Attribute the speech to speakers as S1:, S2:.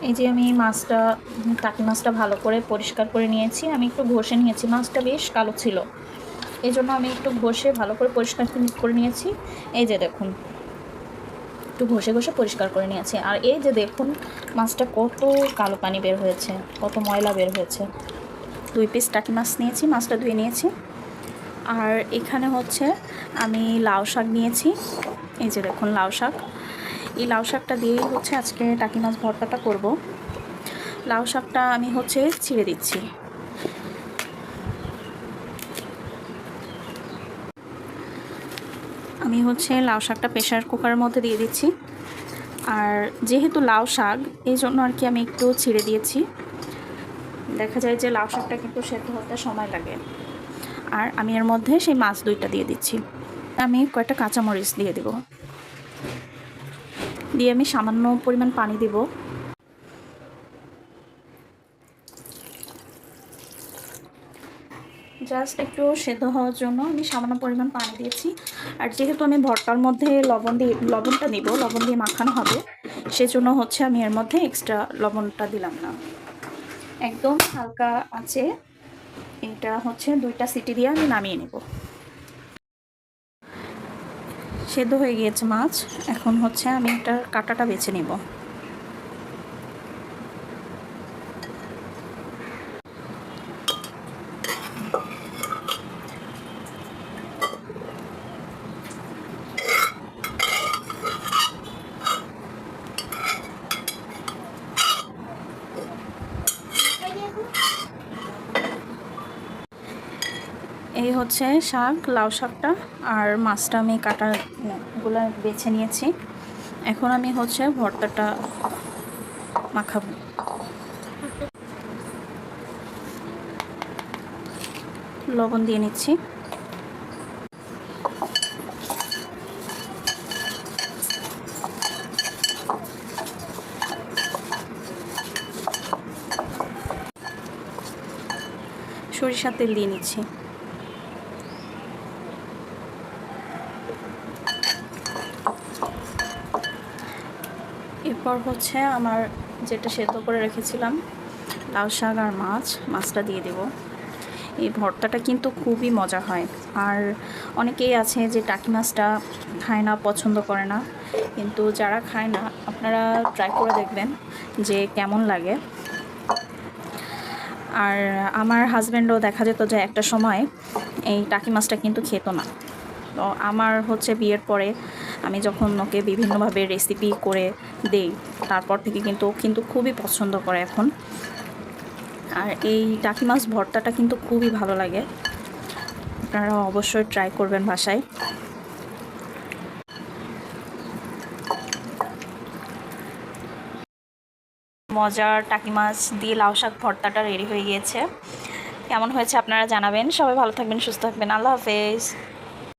S1: এই যে আমি মাছটা টাকি মাছটা ভালো করে পরিষ্কার করে নিয়েছি। আমি একটু ঘষে নিয়েছি, মাছটা বেশ কালো ছিল, এই জন্য আমি একটু ঘষে ভালো করে পরিষ্কার করে নিয়েছি। এই যে দেখুন, একটু ঘষে ঘষে পরিষ্কার করে নিয়েছি। আর এই যে দেখুন মাছটা কত কালো পানি বের হয়েছে, কত ময়লা বের হয়েছে। 2 পিস টাকি মাছ নিয়েছি, মাছটা ধুয়ে নিয়েছি। আর এখানে হচ্ছে আমি লাউ শাক নিয়েছি। এই যে দেখুন লাউ শাক, এই লাউ শাকটা দিয়েই হচ্ছে আজকে টাকি মাছ ভর্তাটা করব। লাউ শাকটা আমি হচ্ছে ছিঁড়ে দিচ্ছি। আমি হচ্ছে লাউ শাকটা প্রেশার কুকারের মধ্যে দিয়ে দিচ্ছি। আর যেহেতু লাউ শাক, এই জন্য আর কি আমি একটু ছিঁড়ে দিয়েছি। দেখা যায় যে লাউ শাকটা কিন্তু সেদ্ধ হতে সময় লাগে। আর আমি এর মধ্যে সেই মাছ 2টা দিয়ে দিচ্ছি। আমি কয়েকটা কাঁচামরিচ দিয়ে দেব, দিয়ে আমি সামান্য পরিমাণ পানি দেব। জাস্ট একটু সেদ্ধ হওয়ার জন্য আমি সামান্য পরিমাণ পানি দিয়েছি। আর যেহেতু আমি ভর্তার মধ্যে লবণটা দিব, লবণ দিয়ে মাখানো হবে, সেজন্য হচ্ছে আমি এর মধ্যে এক্সট্রা লবণটা দিলাম না। একদম হালকা আছে, এটা হচ্ছে 2টা সিটি দিয়ে আমি নামিয়ে নেব। সেদ্ধ হয়ে গিয়েছে মাছ, এখন হচ্ছে আমি এটার কাঁটাটা বেছে নেব। এই হচ্ছে শাক, লাউ শাকটা আর মাছটা আমি কাটাগুলো বেছে নিয়েছি। এখন আমি হচ্ছে ভর্তাটা মাখাবো। লবণ দিয়ে নিচ্ছি। সরিষার তেল দিয়ে নিচ্ছি। এরপর হচ্ছে আমার যেটা সেদ্ধ করে রেখেছিলাম লাউ শাক আর মাছটা দিয়ে দেব। এই ভর্তাটা কিন্তু খুবই মজা হয়। আর অনেকেই আছে যে টাকি মাছটা খায় না, পছন্দ করে না, কিন্তু যারা খায় না আপনারা ট্রাই করে দেখবেন যে কেমন লাগে। আর আমার হাজব্যান্ডও দেখা যেত যে একটা সময় এই টাকি মাছটা কিন্তু খেত না। তো আমার হচ্ছে বিয়ের পরে আমি যখন ওকে বিভিন্নভাবে রেসিপি করে দেই, তারপর থেকে কিন্তু খুবই পছন্দ করে এখন। আর এই টাকি মাছ ভর্তাটা কিন্তু খুবই ভালো লাগে, আপনারা অবশ্যই ট্রাই করবেন বাসায়। মজার টাকি মাছ দিয়ে লাউ শাক ভর্তাটা রেডি হয়ে গিয়েছে। কেমন হয়েছে আপনারা জানাবেন। সবাই ভালো থাকবেন, সুস্থ থাকবেন। আল্লাহ হাফেজ।